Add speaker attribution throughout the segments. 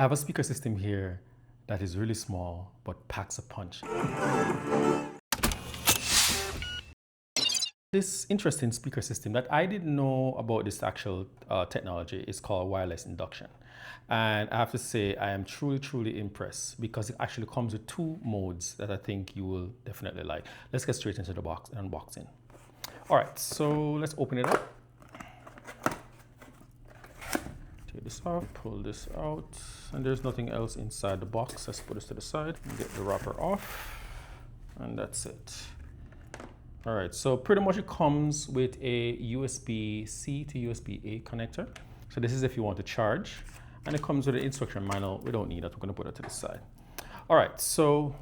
Speaker 1: I have a speaker system here that is really small but packs a punch. This interesting speaker system that I didn't know about this actual technology is called wireless induction. And I have to say I am truly impressed because it actually comes with two modes that I think you will definitely like. Let's get straight into the box and unboxing. All right, so let's open it up. Take this off, pull this out, and there's nothing else inside the box. Let's put this to the side and get the wrapper off, and that's it. All right, so pretty much it comes with a USB-C to USB-A connector. So this is if you want to charge, and it comes with an instruction manual. We don't need that, we're gonna put it to the side. All right, so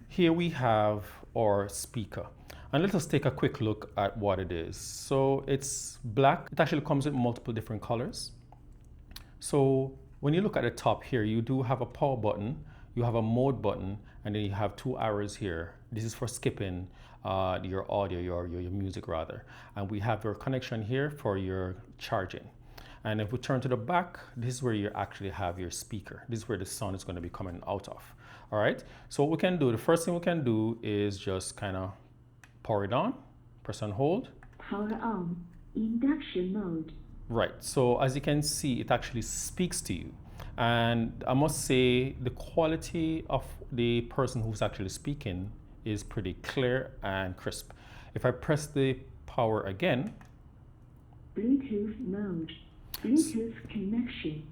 Speaker 1: here we have our speaker. And let us take a quick look at what it is. So it's black. It actually comes with multiple different colors. So when you look at the top here, you do have a power button, you have a mode button, and then you have two arrows here. This is for skipping your audio, your music rather. And we have your connection here for your charging. And if we turn to the back, this is where you actually have your speaker. This is where the sound is going to be coming out of. All right. So what we can do, the first thing we can do is just kind of power it on, press and hold.
Speaker 2: Power on, induction mode.
Speaker 1: Right, so as you can see, it actually speaks to you. And I must say the quality of the person who's actually speaking is pretty clear and crisp. If I press the power again.
Speaker 2: Bluetooth mode, Bluetooth connection.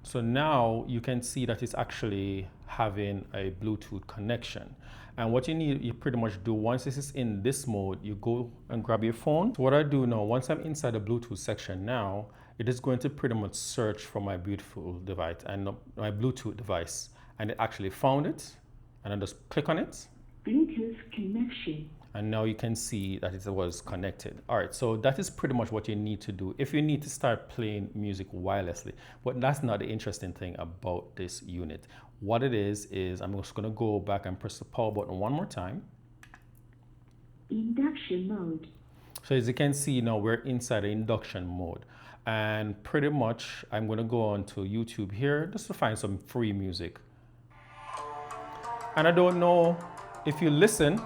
Speaker 1: So now you can see that it's actually having a Bluetooth connection. And what you need, you pretty much do once this is in this mode, you go and grab your phone. So what I do now, once I'm inside the Bluetooth section now, it is going to pretty much search for my beautiful device and my Bluetooth device. And it actually found it. And I just click on it.
Speaker 2: Bluetooth connection.
Speaker 1: And now you can see that it was connected. All right, so that is pretty much what you need to do if you need to start playing music wirelessly. But that's not the interesting thing about this unit. What it is I'm just gonna go back and press the power button one more time.
Speaker 2: Induction mode.
Speaker 1: So as you can see now, we're inside the induction mode. And pretty much I'm gonna go on to YouTube here just to find some free music. And I don't know if you listen,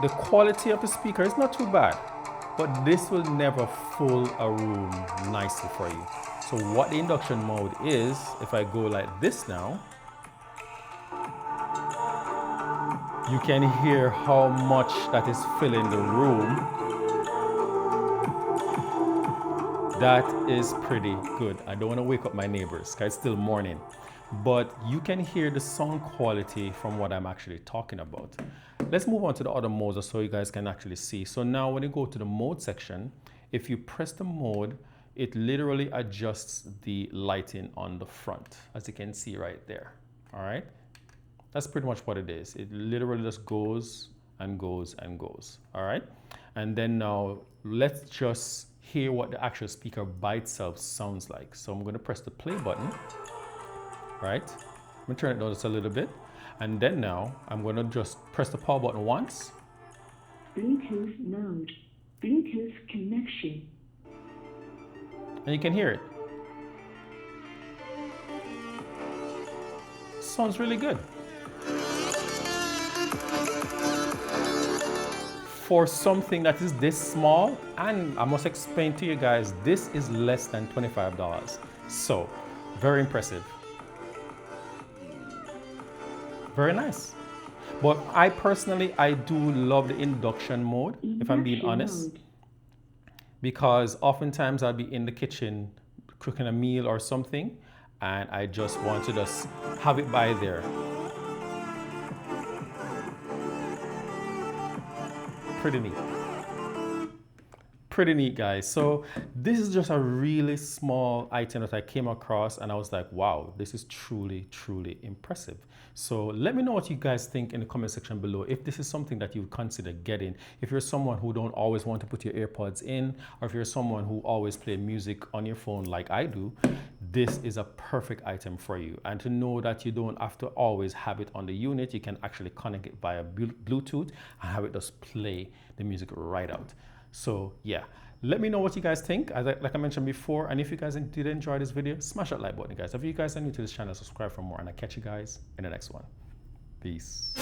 Speaker 1: the quality of the speaker is not too bad, but this will never fill a room nicely for you. So what the induction mode is, if I go like this now, you can hear how much that is filling the room. That is pretty good. I don't want to wake up my neighbors because it's still morning, but you can hear the sound quality from what I'm actually talking about. Let's move on to the other modes so you guys can actually see. So now when you go to the mode section, if you press the mode, it literally adjusts the lighting on the front, as you can see right there. All right, that's pretty much what it is. It literally just goes and goes and goes. All right, and then now let's just hear what the actual speaker by itself sounds like. So I'm going to press the play button. Right, I'm going to turn it down just a little bit. And then now I'm going to just press the power button once.
Speaker 2: Bluetooth mode, Bluetooth connection.
Speaker 1: And you can hear it. Sounds really good. For something that is this small, and I must explain to you guys, this is less than $25. So, very impressive. Very nice. But I personally, I do love the induction mode, if I'm being honest. Because oftentimes I'll be in the kitchen cooking a meal or something, and I just want to just have it by there. Pretty neat. Pretty neat, guys. So this is just a really small item that I came across and I was like, wow, this is truly impressive. So let me know what you guys think in the comment section below. If this is something that you would consider getting, if you're someone who don't always want to put your AirPods in, or if you're someone who always play music on your phone like I do, this is a perfect item for you. And to know that you don't have to always have it on the unit, you can actually connect it via Bluetooth and have it just play the music right out. So yeah, Let me know what you guys think, like I mentioned before, and if you guys did enjoy this video, smash that like button, guys. If you guys are new to this channel, subscribe for more, and I'll catch you guys in the next one. Peace.